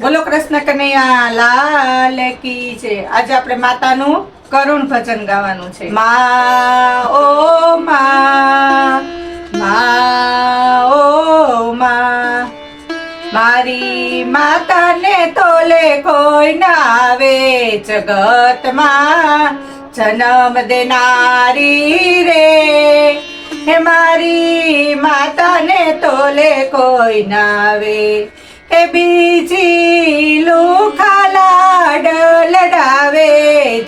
બોલો કૃષ્ણ કનૈયા લાલ કી છે। આજે આપણે માતાનું કરુણ ભજન ગાવાનું છે। મા ઓ મા, મા ઓ મા, મારી માતાને તોલે કોઈ ના આવે। જગતમાં જન્મ દેનારી રે, હે મારી માતાને તોલે કોઈ ના આવે। એ બીજી લુખા લાડ લડાવે।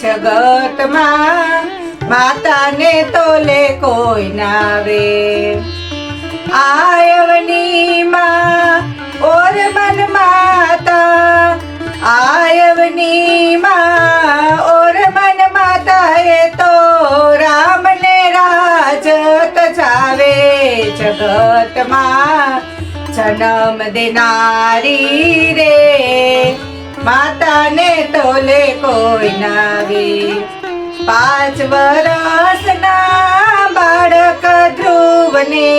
જગતમાં માતાને તોલે કોઈ ના આવે। આયવની માં ઓર મન માતા, આયવની માં ઓર મન માતા, એ તો રામ ને રાજ તજાવે। જગતમાં જન્મ દેનારી રે, માતાને તોલે કોઈ ના આવે। 5 વર્ષના બાળક ધ્રુવને,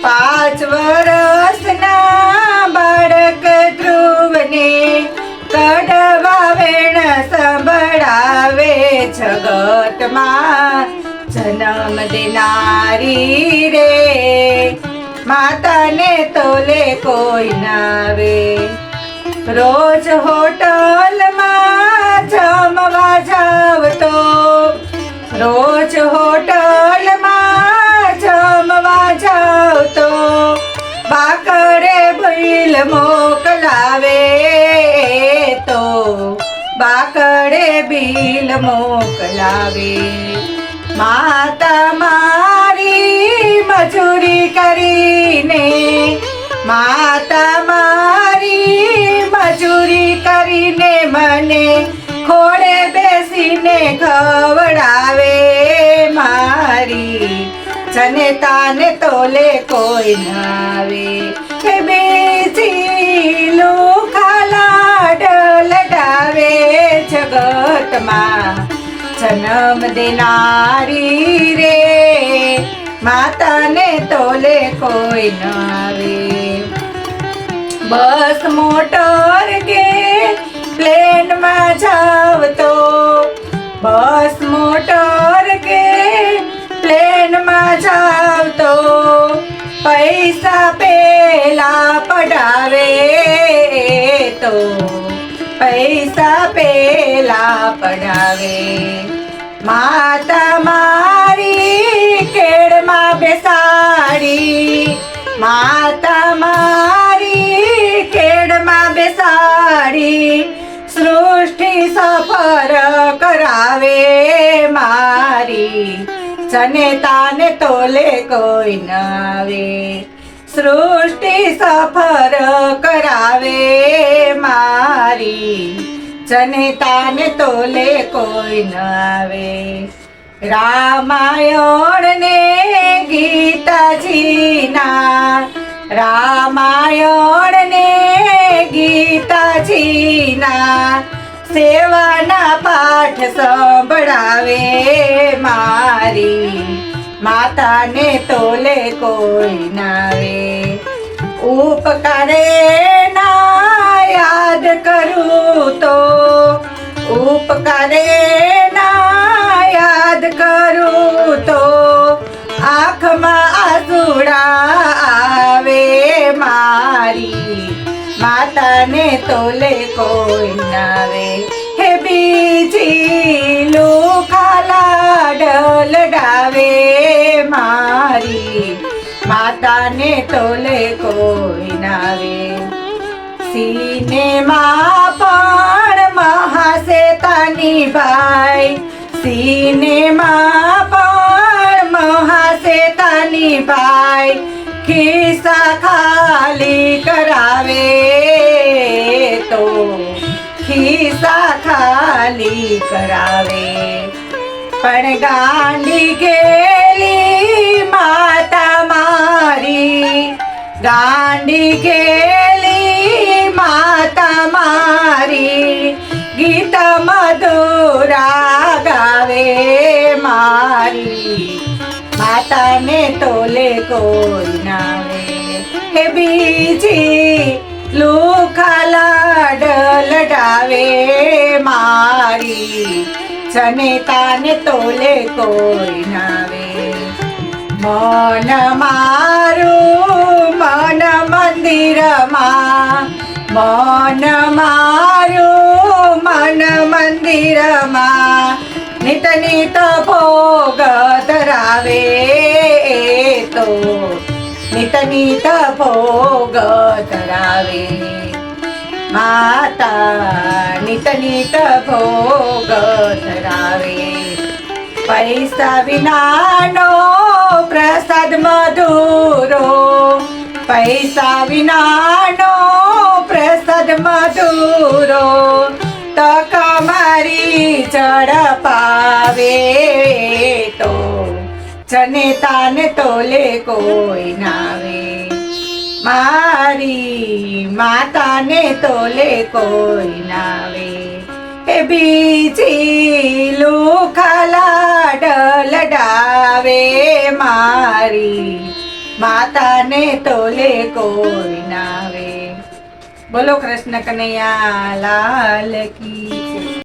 5 વર્ષના બાળક ધ્રુવને કડવા વેણ સંભળાવે। જગતમાં જન્મ દેનારી રે, માતાને તોલે કોઈ ના આવે। રોજ હોટલમાં જમવા જાવ તો, રોજ હોટલમાં જમવા જાવ તો બાકડે ભીલ મોકલાવે। તો બાકડે ભીલ મોકલાવે। માતા મારી મજૂરી કરીને, માતા મારી મજૂરી કરીને મને ખોળે બેસીને ખવડાવે। મારી જનતાને તોલે કોઈ ના આવે। હે બીજી લુખા લાડ લડાવે। જગતમાં જન્મ દેનારી રે, માતાને તોલે કોઈ ન આવે। બસ મોટર કે પ્લેનમાં જાવ તો, બસ મોટર કે પ્લેનમાં જાવ તો પૈસા પેલા પડાવે। તો પૈસા પેલા પડાવે। માતા મારી કેળમાં બેસાડી, માતા મારી કેળમાં બેસાડી સૃષ્ટિ સફર કરાવે। મારી જનતાને તોલે કોઈ ના આવે। સૃષ્ટિ સફર કરાવે। મારી જનતાને તોલે કોઈ ન આવે। રામાયણ ને ગીતાજીના, રામાયણ ને ગીતાજીના સેવાના પાઠ સંભળાવે। મારી માતાને તોલે કોઈ ના આવે। ઉપકારે ના યાદ કરું તો, ઉપકારે ના યાદ કરું તો આંખમાં આંસુડા આવે। મારી માતાને તોલે કોઈ ના આવે। હે બીજી લુખા લાડ લડાવે। મારી માતાને તોલે કોઈ ના આવે। સિનેમા પણ મહાશેતાની ભાઈ, સિનેમા પણ મહાશેતાની ભાઈ ખિસ્સા ખાલી કરાવે। તો ખિસ્સા ખાલી કરાવે। પણ ગાંડી ગેલી માતા મારી, ગાંડી ગેલી માતા મારી ગીત મધુરા ગાવે। મારી માતાને તોલે કોઈ ના આવે। હે બીજી લુખા લાડ ધરાવે મારી જનેતાને તોલે કોઈ નાવે મન મારું મન મંદિરમાં મન મારું મન મંદિરમાં નિત નિત ભોગ ધરાવે તો નિત નિત ભોગ ધરાવે માતા નિત નિત ભોગ ધરાવે પૈસા વિનાનો પ્રસાદ મધુરો પૈસા વિનાનો પ્રસાદ મધુરો તક મારી ઝડપાવે તો જનેતાને તોલે કોઈ નાવે મારી માતાને તોલે કોઈ નાવે એ બીજી લુખા લડાવે મારી માતાને તોલે કોઈ નાવે. બોલો કૃષ્ણ કનૈયા લાલ કી જય.